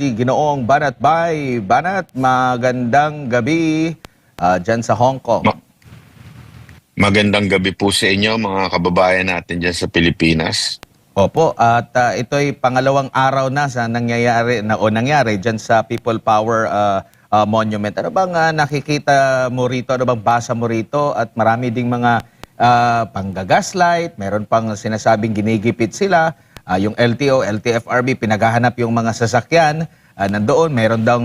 si Ginoong Banat Bay. Banat, magandang gabi dyan sa Hong Kong. Magandang gabi po sa inyo mga kababayan natin dyan sa Pilipinas. Opo, at ito'y pangalawang araw na sa nangyari dyan sa People Power Monument. Ano bang nakikita mo rito? Ano bang basa mo rito? At marami ding mga panggagaslight, meron pang sinasabing ginigipit sila. Yung LTO, LTFRB, pinaghahanap yung mga sasakyan. Nandoon, meron daw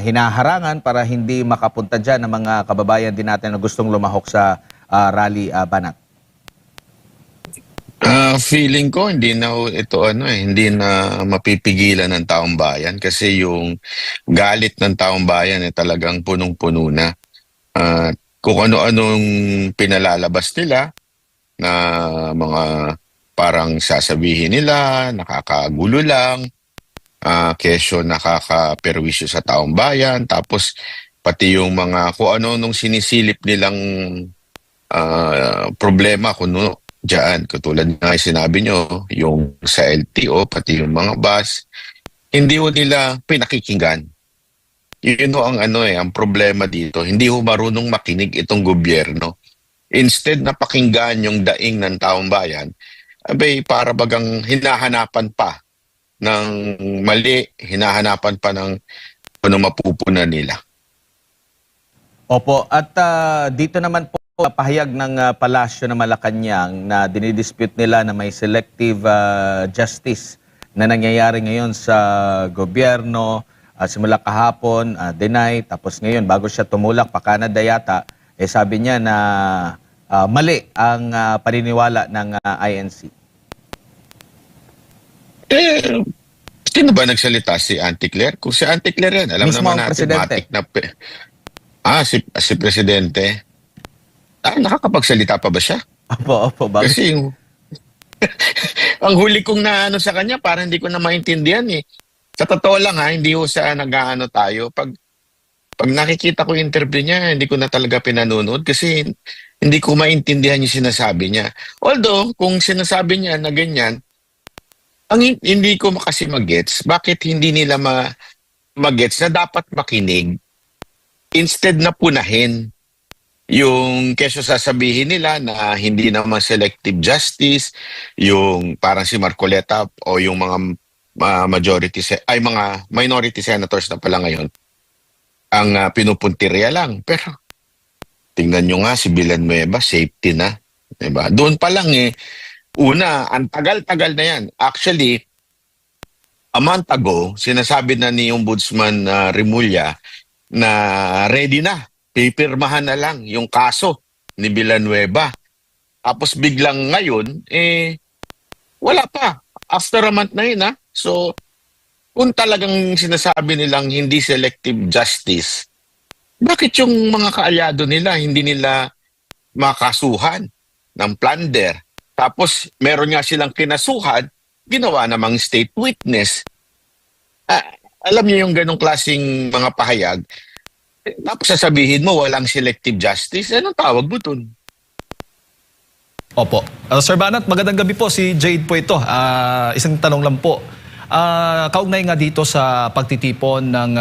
hinaharangan para hindi makapunta dyan ng mga kababayan din natin na gustong lumahok sa rally, Banat. Feeling ko hindi na ito hindi na mapipigilan ng taong bayan kasi yung galit ng taong bayan talagang punong-puno na. Kung ano-anong pinalalabas nila na mga parang sasabihin nila, nakakagulo lang, kesyo nakakaperwisyo sa taong bayan, tapos pati yung mga kung ano nung sinisilip nilang problema kuno diyan, katulad nga yung sinabi nyo, yung sa LTO, pati yung mga bus, hindi ho nila pinakikinggan. Yun ho ang ang problema dito. Hindi ho marunong makinig itong gobyerno. Instead na pakinggan yung daing ng taong bayan, abay para bagang hinahanapan pa ng mali, hinahanapan pa ng ano mapupunan nila. Opo, at dito naman po pahayag ng Palasyo ng Malacanang na dinidispute nila na may selective justice na nangyayari ngayon sa gobyerno. Simula kahapon, deny, tapos ngayon bago siya tumulak pa Canada yata, sabi niya na mali ang paniniwala ng INC. Sino ba nagsalita? Si Auntie Claire? Kung si Auntie Claire yan, alam Mismo naman ang natin, presidente. matik na si Presidente. Nakakapagsalita pa ba siya? Opo, bakit? Kasi ang huli kong naano sa kanya, parang hindi ko na maintindihan eh. Sa totoo lang hindi ko sa nag-aano tayo. Pag nakikita ko yung interview niya, hindi ko na talaga pinanonood kasi hindi ko maintindihan yung sinasabi niya. Although, kung sinasabi niya na ganyan, hindi ko kasi mag-gets, bakit hindi nila mag-gets na dapat makinig instead na punahin yung keso sasabihin nila na hindi naman selective justice, yung parang si Marcoleta o yung mga mga minority senators na pala ngayon ang pinupuntirya lang. Pero tingnan nyo nga si Villanueva, safety na. Diba? Doon pa lang una, ang tagal-tagal na yan. Actually, a month ago, sinasabi na ni Ombudsman Remulla na ready na. Pipirmahan na lang yung kaso ni Villanueva. Tapos biglang ngayon, wala pa. After a month na yun, So, kung talagang sinasabi nilang hindi selective justice, bakit yung mga kaalyado nila, hindi nila makasuhan ng plunder? Tapos, meron nga silang kinasuhan, ginawa namang state witness. Alam niyo yung ganong klaseng mga pahayag, tapos sasabihin mo walang selective justice, anong tawag mo dun? Opo. Sir Banat, magandang gabi po. Si Jade po ito. Isang tanong lang po. Kaugnay nga dito sa pagtitipon ng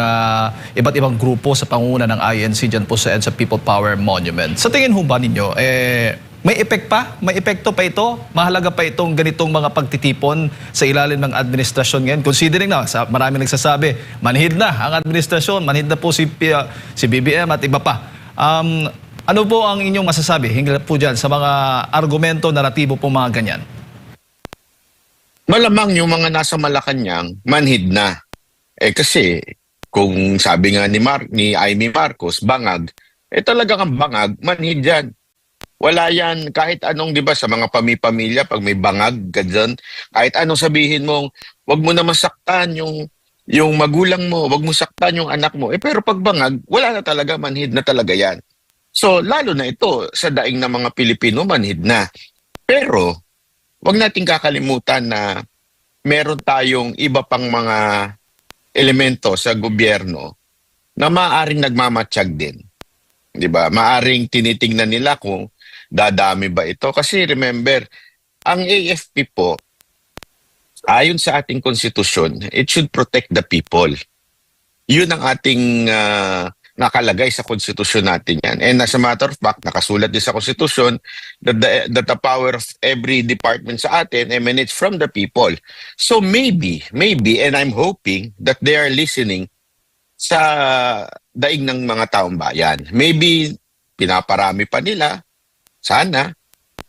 iba't ibang grupo sa pangunguna ng INC dyan po sa EDSA People Power Monument. Sa tingin ho ba ninyo, may epek pa? May epekto pa ito? Mahalaga pa itong ganitong mga pagtitipon sa ilalim ng administrasyon ngayon? Considering na, marami nagsasabi, manhid na ang administrasyon, manhid na po si BBM at iba pa. Ano po ang inyong masasabi hinggil po dyan sa mga argumento, naratibo po mga ganyan? Malamang yung mga nasa Malacanang, manhid na. Kasi, kung sabi nga ni Amy Marcos, bangag, talagang ang bangag, manhid yan. Wala yan, kahit anong, di ba, sa mga pamilya, pag may bangag ka dyan, kahit anong sabihin mong, wag mo na masaktan yung magulang mo, wag mo saktan yung anak mo. Pero pag bangag, wala na talaga, manhid na talaga yan. So, lalo na ito, sa daing ng mga Pilipino, manhid na. Pero, wag nating kakalimutan na meron tayong iba pang mga elemento sa gobyerno na maaring nagmamatsyag din. Di ba? Maaring tinitingnan nila kung dadami ba ito. Kasi remember, ang AFP po, Ayon sa ating konstitusyon, it should protect the people. Yun ang ating nakalagay sa konstitusyon natin yan. And as a matter of fact, nakasulat din sa konstitusyon that the power of every department sa atin emanates from the people. So maybe, and I'm hoping that they are listening sa daig ng mga taong bayan. Maybe pinaparami pa nila, sana,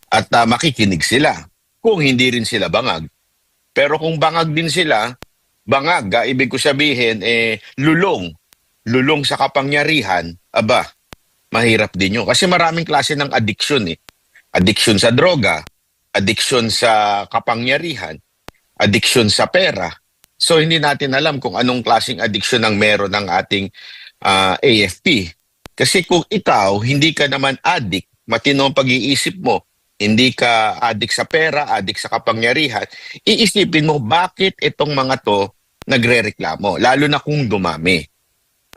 at makikinig sila. Kung hindi rin sila bangag. Pero kung bangag din sila, bangag, ibig ko sabihin, lulong sa kapangyarihan, aba, mahirap din yun. Kasi maraming klase ng addiction eh. Addiction sa droga, addiction sa kapangyarihan, addiction sa pera. So hindi natin alam kung anong klaseng addiction ang meron ng ating AFP. Kasi kung ikaw, hindi ka naman addict, matino ang pag-iisip mo, hindi ka addict sa pera, addict sa kapangyarihan, iisipin mo bakit itong mga to nagre-reklamo, lalo na kung dumami.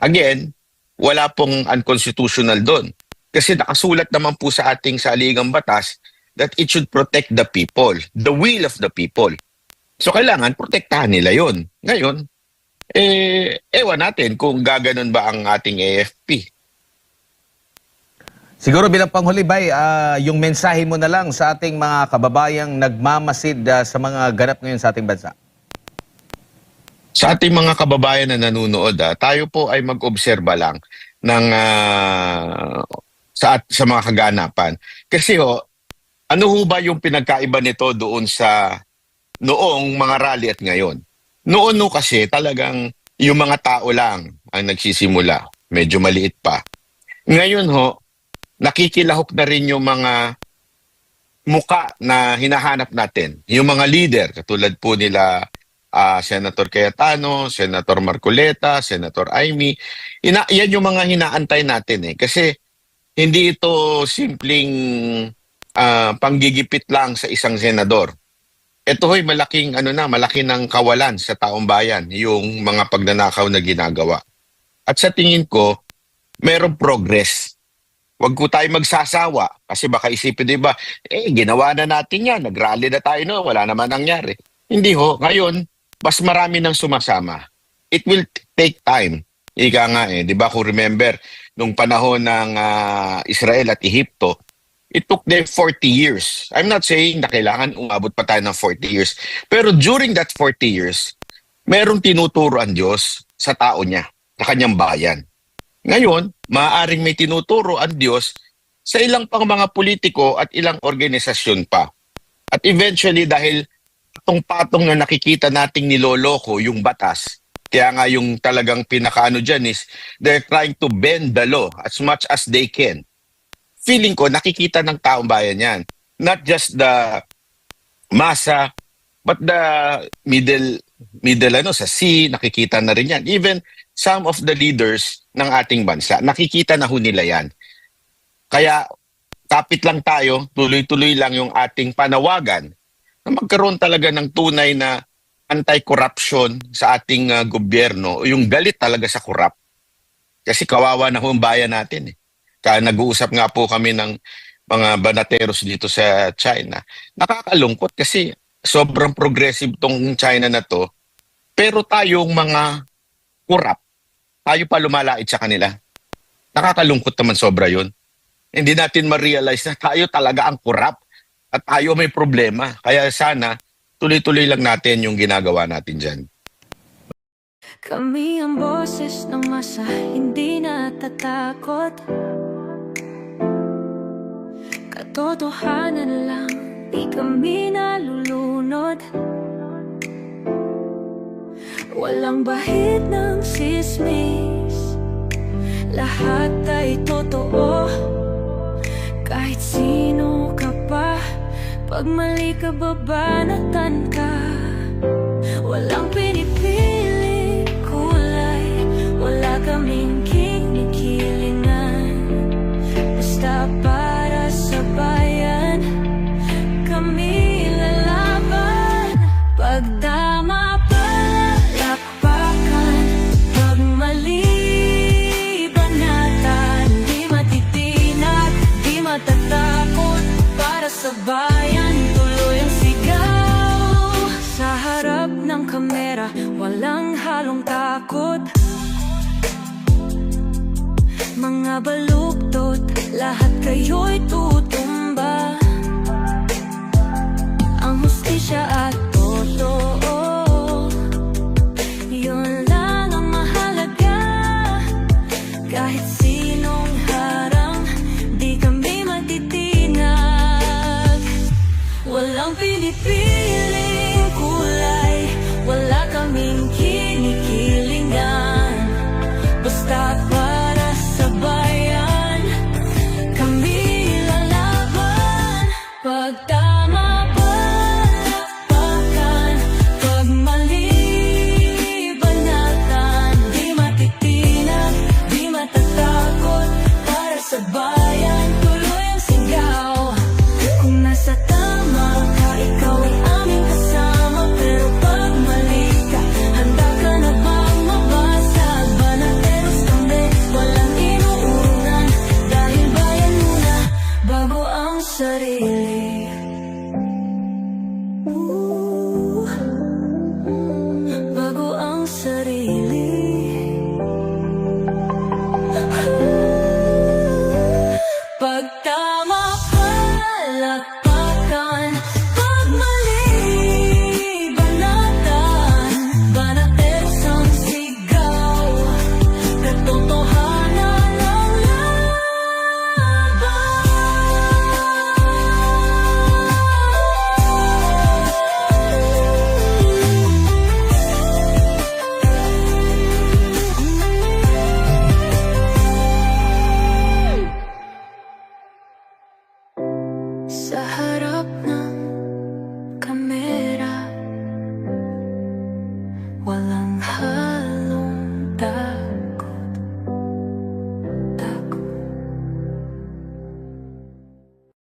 Again, wala pong unconstitutional doon. Kasi nakasulat naman po sa ating saligang batas that it should protect the people, the will of the people. So kailangan protektahan nila yon. Ngayon, ewan natin kung gaganon ba ang ating AFP. Siguro bilang panghuli, Bay, yung mensahe mo na lang sa ating mga kababayang nagmamasid sa mga ganap ngayon sa ating bansa. Sa ating mga kababayan na nanonood, tayo po ay mag-obserba lang ng sa mga kaganapan. Kasi ano ho ba yung pinagkaiba nito doon sa noong mga rally at ngayon? Noon kasi talagang yung mga tao lang ang nagsisimula. Medyo maliit pa. Ngayon nakikilahok na rin yung mga muka na hinahanap natin. Yung mga leader, katulad po nila Senator Cayetano, Senator Marcoleta, Senator Amy. Yan yung mga hinaantay natin eh. Kasi hindi ito simpleng panggigipit lang sa isang senador. Ito malaking malaki ng kawalan sa taong bayan, yung mga pagnanakaw na ginagawa. At sa tingin ko, merong progress. Huwag ko tayo magsasawa kasi baka isipin, di ba, ginawa na natin yan, nag-rally na tayo, wala naman nangyari. Hindi ngayon, mas marami nang sumasama. It will take time. Ika nga di ba kung remember, nung panahon ng Israel at Ehipto, it took them 40 years. I'm not saying na kailangan umabot pa tayo ng 40 years. Pero during that 40 years, merong tinuturo ang Diyos sa tao niya, sa kanyang bayan. Ngayon, maaaring may tinuturo ang Diyos sa ilang pang mga politiko at ilang organisasyon pa. At eventually, dahil patong-patong na nakikita nating niloloko yung batas, kaya nga yung talagang pinakaano dyan is they're trying to bend the law as much as they can. Feeling ko, nakikita ng taong bayan yan. Not just the masa, but the middle sa C, nakikita na rin yan. Even some of the leaders ng ating bansa, nakikita na ho nila yan. Kaya, kapit lang tayo, tuloy-tuloy lang yung ating panawagan na magkaroon talaga ng tunay na anti-corruption sa ating gobyerno, yung galit talaga sa corrupt. Kasi kawawa na ho ang bayan natin eh. Kaya nag-uusap nga po kami ng mga banateros dito sa China. Nakakalungkot kasi sobrang progressive tong China na to. Pero tayong mga corrupt, tayo pa lumalait sa kanila. Nakakalungkot naman sobra yun. Hindi natin ma-realize na tayo talaga ang corrupt at tayo may problema. Kaya sana tuloy-tuloy lang natin yung ginagawa natin dyan. Kami ang boses ng masa, hindi natatakot. Katotohanan lang, di kami nalulunod. Walang bahid ng sismis, lahat ay totoo. Kahit sino ka pa, pag mali ka babanatan ka. Walang pinipili kulay, wala kaming kinikilingan. Basta para sa bayan, kami lalaban. Pag tama palakpakan, pag mali banatan. Di matitinag, di matatakot. Para sa bayan, tuloy ang sigaw sa harap. takot. Mga baluktot, lahat kayo'y